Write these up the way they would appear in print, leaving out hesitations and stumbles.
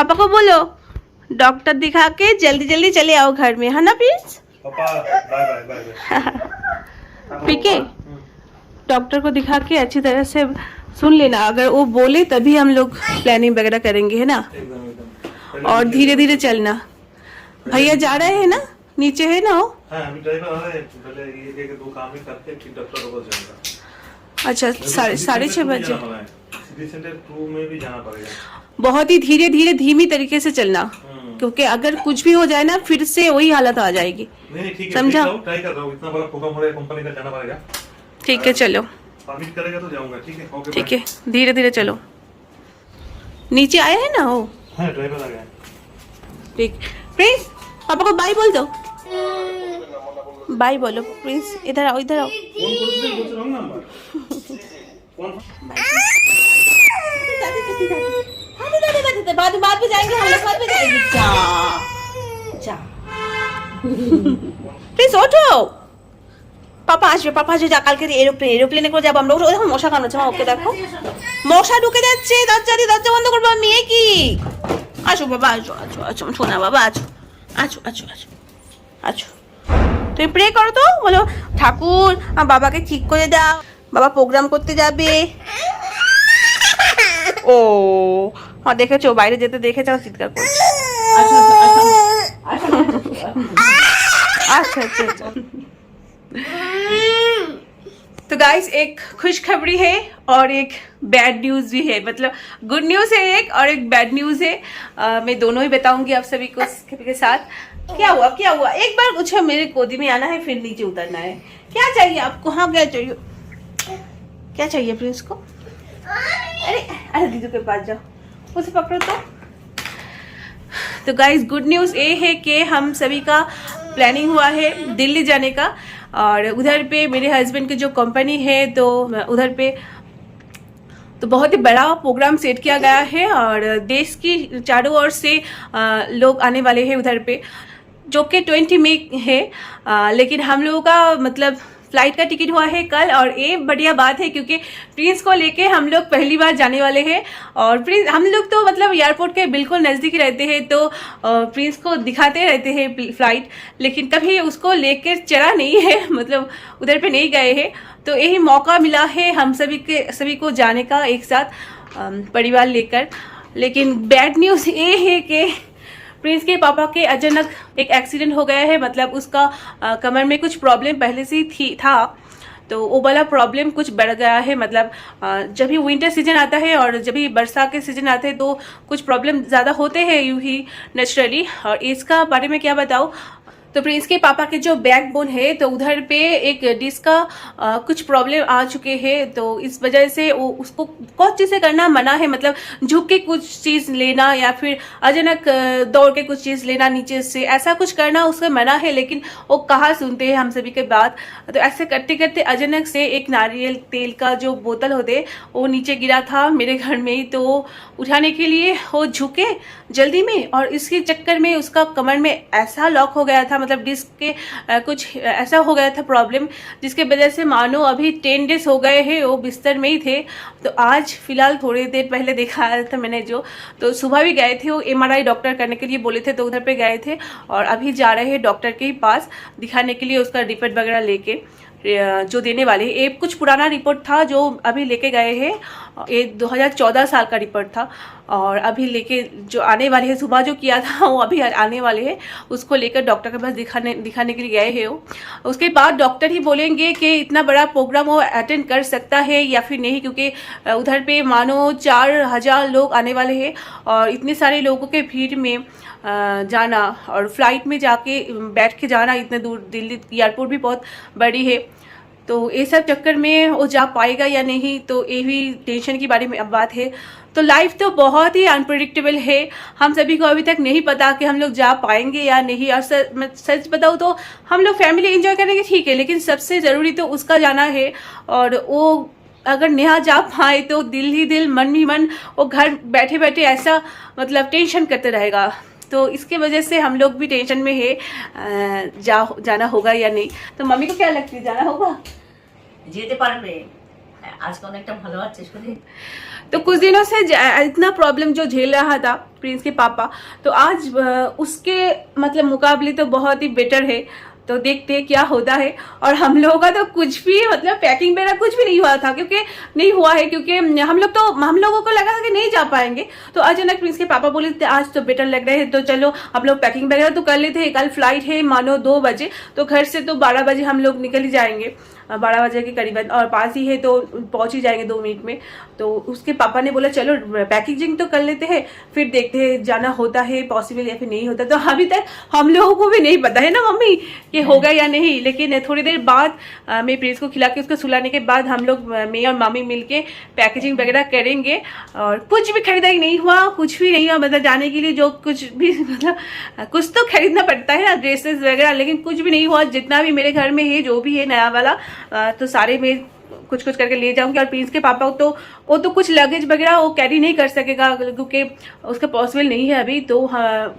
पापा को बोलो डॉक्टर दिखा के जल्दी जल्दी चले आओ घर में, है ना प्लीज। पापा बाय बाय बाय। पीके डॉक्टर को दिखा के अच्छी तरह से सुन लेना, अगर वो बोले तभी हम लोग प्लानिंग वगैरह करेंगे, है ना। और धीरे धीरे चलना। भैया जा रहे हैं ना, नीचे है ना वो। हाँ, अभी ड्राइवर आ रहे हैं, पहले ये एक दो काम ही करके फिर डॉक्टर को जाएगा। अच्छा, 6:30 बजे सिटी सेंटर 2 में भी जाना पड़ेगा। बहुत ही धीरे धीरे धीमी तरीके से चलना, क्योंकि अगर कुछ भी हो जाए ना फिर से वही हालत आ जाएगी। नहीं ठीक है, समझा। ट्राई कर रहा हूँ, इतना बड़ा प्रोग्राम हो रहा है, कंपनी का जाना पड़ेगा। ठीक है चलो, परमिट करेगा तो जाऊंगा। ठीक है, ओके। ठीक है, धीरे धीरे चलो। नीचे आए हैं ना वो। हाँ, ड्राइवर आ गया। ठीक प्रिंस, पापा को बाय बोल दो। बाय बोलो प्रिंस, इधर आओ इधर आओ। फोन करते हैं, पूछ रहा हूं नंबर। फोन बाद में जाएंगे हम लोग, बाद में जाएंगे। जा प्लीज उठो। पापा আসবে, পাপা আসবে, যা কালকে এরোপ্লেনে করে যাবো আমরা। ওই দেখো মশা কামড়াচ্ছে, মা ওকে দেখো মশা ঢুকে যাচ্ছে, দরজা দিয়ে দরজা বন্ধ করবো আমি। এ কি, আসো বাবা, আসো আসো আসো শোনা বাবা, আসো আসো আসো আসো আসো। তুমি প্রে করো তো, বলো ঠাকুর বাবাকে ঠিক করে দাও, বাবা প্রোগ্রাম করতে যাবে। ও দেখেছো, বাইরে যেতে দেখেছো চিৎকার করছে। अच्छा अच्छा अच्छा। तो गाइस एक खुशखबरी है और एक बैड न्यूज़ भी है, मतलब गुड न्यूज़ है एक और एक बैड न्यूज़ है। मैं दोनों ही बताऊंगी आप सभी को के साथ। क्या हुआ क्या हुआ, एक बार कुछ मेरे गोदी में आना है फिर नीचे उतरना है। क्या चाहिए आपको, हाँ क्या चाहिए, क्या चाहिए प्रिंस को। अरे अरे दीदी के पास जाओ, उसे पकड़ो तो गाइस गुड न्यूज़ ये है कि हम सभी का प्लानिंग हुआ है दिल्ली जाने का। और उधर पे मेरे हस्बैंड की जो कंपनी है तो उधर पे तो बहुत ही बड़ा प्रोग्राम सेट किया गया है और देश की चारों ओर से लोग आने वाले हैं उधर पे, जो कि 20 मई है। लेकिन हम लोगों का मतलब फ्लाइट का टिकट हुआ है कल, और ये बढ़िया बात है क्योंकि प्रिंस को लेके हम लोग पहली बार जाने वाले हैं। और प्रिंस हम लोग तो मतलब एयरपोर्ट के बिल्कुल नज़दीक रहते हैं, तो प्रिंस को दिखाते रहते हैं फ्लाइट, लेकिन कभी उसको लेकर चढ़ा नहीं है, मतलब उधर पे नहीं गए हैं। तो यही मौका मिला है हम सभी को जाने का एक साथ परिवार लेकर। लेकिन बैड न्यूज़ ये है कि प्रिंस के पापा के अचानक एक एक्सीडेंट हो गया है, मतलब उसका कमर में कुछ प्रॉब्लम पहले से था, तो वो वाला प्रॉब्लम कुछ बढ़ गया है। मतलब जब भी विंटर सीजन आता है और जब भी बरसात के सीजन आते हैं तो कुछ प्रॉब्लम ज़्यादा होते हैं यूँ ही नेचुरली। और इसका बारे में क्या बताऊँ, तो प्रिंस के पापा के जो बैकबोन है तो उधर पे एक डिस्क का कुछ प्रॉब्लम आ चुके हैं, तो इस वजह से वो उसको कुछ चीज़ें करना मना है, मतलब झुक के कुछ चीज़ लेना या फिर अचानक दौड़ के कुछ चीज़ लेना नीचे से, ऐसा कुछ करना उसका मना है। लेकिन वो कहाँ सुनते हैं हम सभी के बात। तो ऐसे करते करते अचानक से एक नारियल तेल का जो बोतल होते वो नीचे गिरा था मेरे घर में ही, तो उठाने के लिए वो झुके जल्दी में और इसके चक्कर में उसका कमर में ऐसा लॉक हो गया था, मतलब डिस्क के कुछ ऐसा हो गया था प्रॉब्लम, जिसके वजह से मानो अभी 10 डेज हो गए हैं वो बिस्तर में ही थे। तो आज फिलहाल थोड़ी देर पहले देखा था मैंने जो, तो सुबह भी गए थे वो MRI डॉक्टर करने के लिए बोले थे, तो उधर पे गए थे और अभी जा रहे हैं डॉक्टर के पास दिखाने के लिए, उसका रिपोर्ट वगैरह लेके जो देने वाले हैं। एक कुछ पुराना रिपोर्ट था जो अभी लेके गए हैं, ये 2014 साल का रिपोर्ट था, और अभी लेके जो आने वाले हैं, सुबह जो किया था वो अभी आने वाले हैं, उसको लेकर डॉक्टर के पास दिखाने के लिए गए हैं वो। उसके बाद डॉक्टर ही बोलेंगे कि इतना बड़ा प्रोग्राम वो अटेंड कर सकता है या फिर नहीं, क्योंकि उधर पे मानो 4000 लोग आने वाले हैं और इतने सारे लोगों के भीड़ में जाना और फ्लाइट में जाके बैठ के जाना इतने दूर, दिल्ली एयरपोर्ट भी बहुत बड़ी है, तो ये सब चक्कर में वो जा पाएगा या नहीं, तो ये भी टेंशन की बारे में अब बात है। तो लाइफ तो बहुत ही अनप्रेडिक्टेबल है, हम सभी को अभी तक नहीं पता कि हम लोग जा पाएंगे या नहीं। और मैं सच बताऊँ तो हम लोग फैमिली एंजॉय करेंगे ठीक है, लेकिन सबसे ज़रूरी तो उसका जाना है, और वो अगर नेहा जा पाए तो दिल ही दिल मन ही मन वो घर बैठे बैठे ऐसा मतलब टेंशन करते रहेगा। तो इसके वजह से हम लोग भी टेंशन में है, जाना होगा या नहीं। तो मम्मी को क्या लगती है, जाना होगा? যেতে পারবে আজকে অনেকটা ভালো আছে শুনে। तो कुछ दिनों से इतना प्रॉब्लम जो झेल रहा था प्रिंस के पापा, तो आज उसके मतलब मुकाबले तो बहुत ही बेटर है। तो देखते हैं क्या होता है। और हम लोगों का तो कुछ भी मतलब पैकिंग वगैरह कुछ भी नहीं हुआ था, क्योंकि नहीं हुआ है, क्योंकि हम लोगों को लगा था कि नहीं जा पाएंगे। तो अचानक प्रिंस के पापा बोले थे आज तो बेटर लग रहे हैं, तो चलो हम लोग पैकिंग वगैरह तो कर लेते हैं। कल फ्लाइट है मानो 2 बजे, तो घर से तो 12 बजे हम लोग निकल ही जाएंगे, 12 बजे के करीबन, और पास ही है तो पहुंच ही जाएंगे 2 मिनट में। तो उसके पापा ने बोला चलो पैकेजिंग तो कर लेते हैं, फिर देखते हैं जाना होता है पॉसिबल या फिर नहीं होता। तो अभी तक हम लोगों को भी नहीं पता है ना मम्मी कि होगा या नहीं, लेकिन थोड़ी देर बाद मैं प्रिंस को खिला के उसको सुलाने के बाद हम लोग मैं और मामी मिलके पैकेजिंग वगैरह करेंगे। और कुछ भी खरीदारी नहीं हुआ, कुछ भी नहीं हुआ, मतलब जाने के लिए जो कुछ भी मतलब कुछ तो खरीदना पड़ता है ना, ड्रेसेस वगैरह, लेकिन कुछ भी नहीं हुआ। जितना भी मेरे घर में है जो भी है नया वाला तो सारे में कुछ कुछ करके ले जाऊंगी। और प्रिंस के पापा तो वो तो कुछ लगेज वगैरह वो कैरी नहीं कर सकेगा, क्योंकि उसका पॉसिबल नहीं है अभी। तो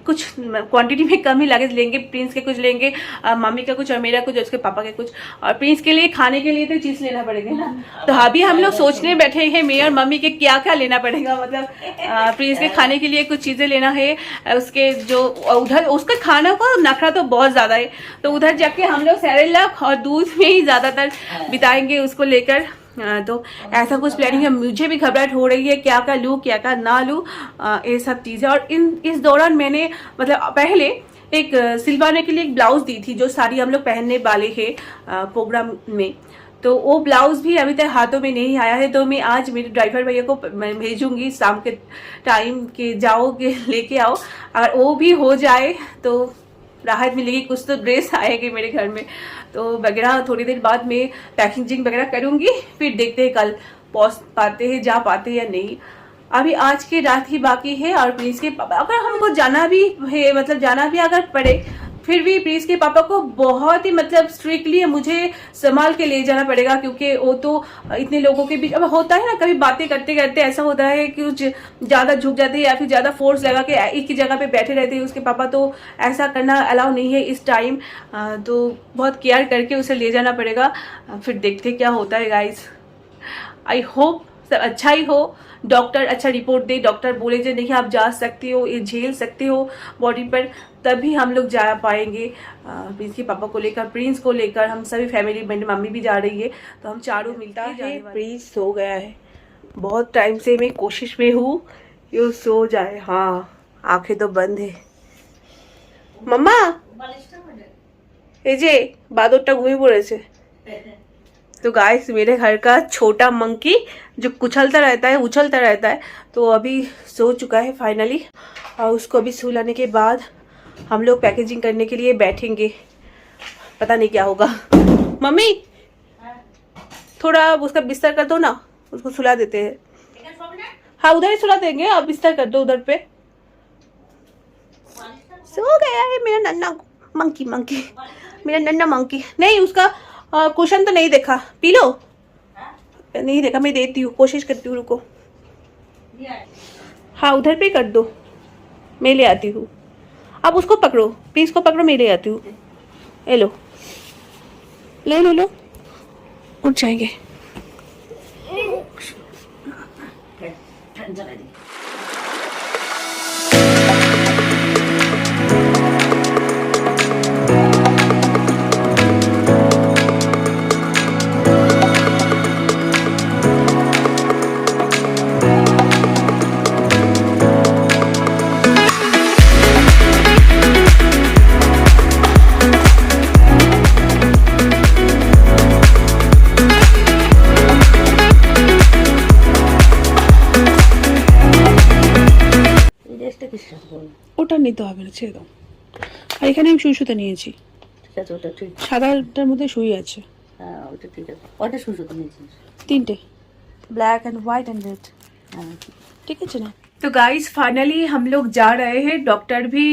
कुछ क्वांटिटी में कम ही लगेज लेंगे, प्रिंस के कुछ लेंगे, मामी का कुछ और मेरा कुछ, उसके पापा के कुछ। और प्रिंस के लिए खाने के लिए तो चीज़ लेना पड़ेगा ना। तो अभी हम लोग सोचने बैठे हैं मैं और मम्मी के क्या क्या लेना पड़ेगा, मतलब प्रिंस के खाने के लिए कुछ चीज़ें लेना है। उसके जो उधर उसका खाना का नखरा तो बहुत ज़्यादा है, तो उधर जाके हम लोग सेरेलैक और दूध में ही ज़्यादातर बिताएंगे उसको लेकर। तो ऐसा कुछ प्लानिंग है। मुझे भी घबराहट हो रही है क्या क्या लूँ क्या क्या ना लूँ, ये सब चीज़ें। और इस दौरान मैंने मतलब पहले एक सिलवाने के लिए एक ब्लाउज दी थी, जो साड़ी हम लोग पहनने वाले हैं प्रोग्राम में। तो वो ब्लाउज भी अभी तक हाथों में नहीं आया है। तो मैं आज मेरे ड्राइवर भैया को मैं भेजूंगी शाम के टाइम के जाओगे लेके आओ। अगर वो भी हो जाए तो राहत मिलेगी, कुछ तो ड्रेस आएगी मेरे घर में। तो वगैरह थोड़ी देर बाद मैं पैकेजिंग वगैरह करूंगी, फिर देखते हैं कल पहुंच पाते हैं जा पाते हैं या नहीं। अभी आज की रात ही बाकी है। और प्रिंस के पापा अगर हमको जाना भी है, मतलब जाना भी अगर पड़े, फिर भी प्रिंस के पापा को बहुत ही मतलब स्ट्रिक्टली मुझे संभाल के ले जाना पड़ेगा, क्योंकि वो तो इतने लोगों के बीच अब होता है ना, कभी बातें करते करते ऐसा होता है कि कुछ ज़्यादा झुक जाते हैं या फिर ज़्यादा फोर्स लगा के एक ही जगह पे बैठे रहते हैं उसके पापा। तो ऐसा करना अलाउ नहीं है इस टाइम, तो बहुत केयर करके उसे ले जाना पड़ेगा। फिर देखते क्या होता है गाइज। आई होप सब अच्छा ही हो, डॉक्टर अच्छा रिपोर्ट दे, डॉक्टर बोले जो नहीं आप जा सकते हो, ये झेल सकते हो बॉडी पर, तभी हम लोग जा पाएंगे। प्रिंस के पापा को लेकर, प्रिंस को लेकर, हम सभी फैमिली, मेरी मम्मी भी जा रही है, तो हम चारों मिलता है। प्रिंस सो गया है, बहुत टाइम से मैं कोशिश में हूँ ये सो जाए। हाँ आंखें तो बंद है। मम्मा এই যে বাদরটা ঘুমিয়ে পড়েছে। तो गाइस मेरे घर का छोटा मंकी जो उछलता रहता है, तो अभी सो चुका है फाइनली। और उसको अभी सुलाने के बाद हम लोग पैकेजिंग करने के लिए बैठेंगे, पता नहीं क्या होगा। मम्मी थोड़ा उसका बिस्तर कर दो ना, उसको सुला देते हैं। हाँ उधर ही सुला देंगे, आप बिस्तर कर दो उधर पे। सो गया है मेरा नन्ना मंकी मेरा नन्ना मंकी। नहीं उसका क्वेश्चन तो नहीं देखा, पी लो। नहीं देखा, मैं देती हूँ, कोशिश करती हूँ, रुको। हाँ उधर पे कर दो, मैं ले आती हूँ। आप उसको पकड़ो, प्लीज को पकड़ो, मैं ले आती हूँ। ले लो ले लो लो, उठ जाएंगे। ওটা নিতে হবে না, ছেড়ে দাও। আর এখানে আমি সুইসুতে নিয়েছি, ঠিক আছে ওটা ঠিক, সাদাটার মধ্যে সুই আছে। হ্যাঁ ওটা ঠিক আছে। ওটা সুসুত নিয়েছিস? 3টে, black and white and red. হ্যাঁ ठीक है ना। तो गाइस फाइनली हम लोग जा रहे हैं। डॉक्टर भी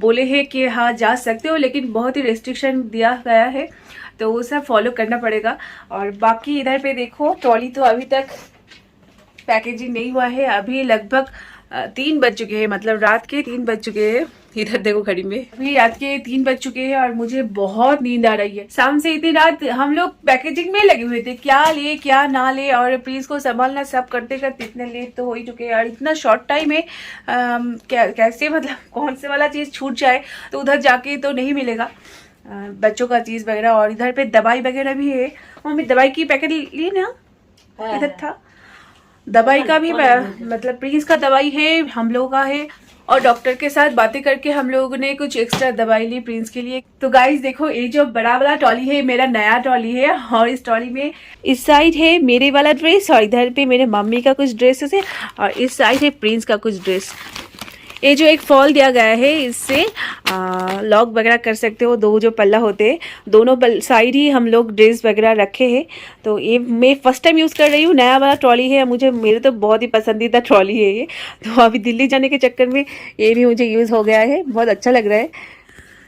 बोले हैं कि हाँ जा सकते हो, लेकिन बहुत ही रेस्ट्रिक्शन दिया गया है, तो वो सब फॉलो करना पड़ेगा। और बाकी इधर पे देखो ट्रॉली तो अभी तक पैकेजिंग नहीं हुआ है, अभी लगभग 3 बज चुके हैं, मतलब रात के 3 बज चुके हैं। इधर देखो घड़ी में अभी रात के 3 बज चुके हैं और मुझे बहुत नींद आ रही है। शाम से इतनी रात हम लोग पैकेजिंग में लगे हुए थे, क्या ले क्या ना ले, और प्लीज को संभालना सब करते करते इतने लेट तो हो ही चुके हैं। और इतना शॉर्ट टाइम है, कैसे मतलब कौन से वाला चीज़ छूट जाए तो उधर जाके तो नहीं मिलेगा बच्चों का चीज़ वगैरह। और इधर पे दवाई वगैरह भी है। मम्मी दवाई की पैकेट ली ना, इधर था दवाई का भी, मतलब प्रिंस का दवाई है, हम लोगों का है। और डॉक्टर के साथ बातें करके हम लोगों ने कुछ एक्स्ट्रा दवाई ली प्रिंस के लिए। तो गाइस देखो, ये जो बड़ा वाला ट्रॉली है मेरा नया ट्रॉली है, और इस ट्रॉली में इस साइड है मेरे वाला ड्रेस, और इधर पे मेरे मम्मी का कुछ ड्रेसेस है, और इस साइड है प्रिंस का कुछ ड्रेस। ये जो एक फॉल दिया गया है, इससे लॉक वगैरह कर सकते हो। 2 जो पल्ला होते हैं, दोनों साइड ही हम लोग ड्रेस वगैरह रखे हैं। तो ये मैं फर्स्ट टाइम यूज़ कर रही हूँ, नया वाला ट्रॉली है, मेरे तो बहुत ही पसंदीदा ट्रॉली है ये। तो अभी दिल्ली जाने के चक्कर में ये भी मुझे यूज़ हो गया है, बहुत अच्छा लग रहा है।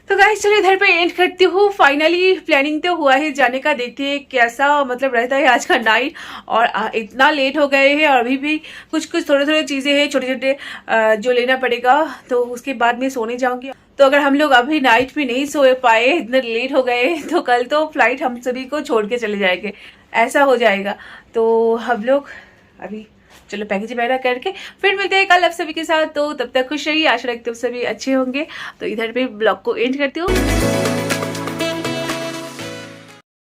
तो गाइस चलो इधर पे एंड करती हूँ। फाइनली प्लानिंग तो हुआ है जाने का, देखते हैं कैसा मतलब रहता है आज का नाइट। और इतना लेट हो गए हैं, और अभी भी कुछ थोड़े थोड़े चीज़ें हैं छोटे छोटे जो लेना पड़ेगा, तो उसके बाद में सोने जाऊंगी। तो अगर हम लोग अभी नाइट में नहीं सो पाए, इतने लेट हो गए, तो कल तो फ्लाइट हम सभी को छोड़ के चले जाएंगे, ऐसा हो जाएगा। तो हम लोग अभी चलो पैकेज वगैरह करके फिर मिलते हैं कल आप सभी के साथ। तो तब तक खुश रहिए, आशा रखती हूँ सभी अच्छे होंगे। तो इधर पे ब्लॉग को एंड करती हूँ।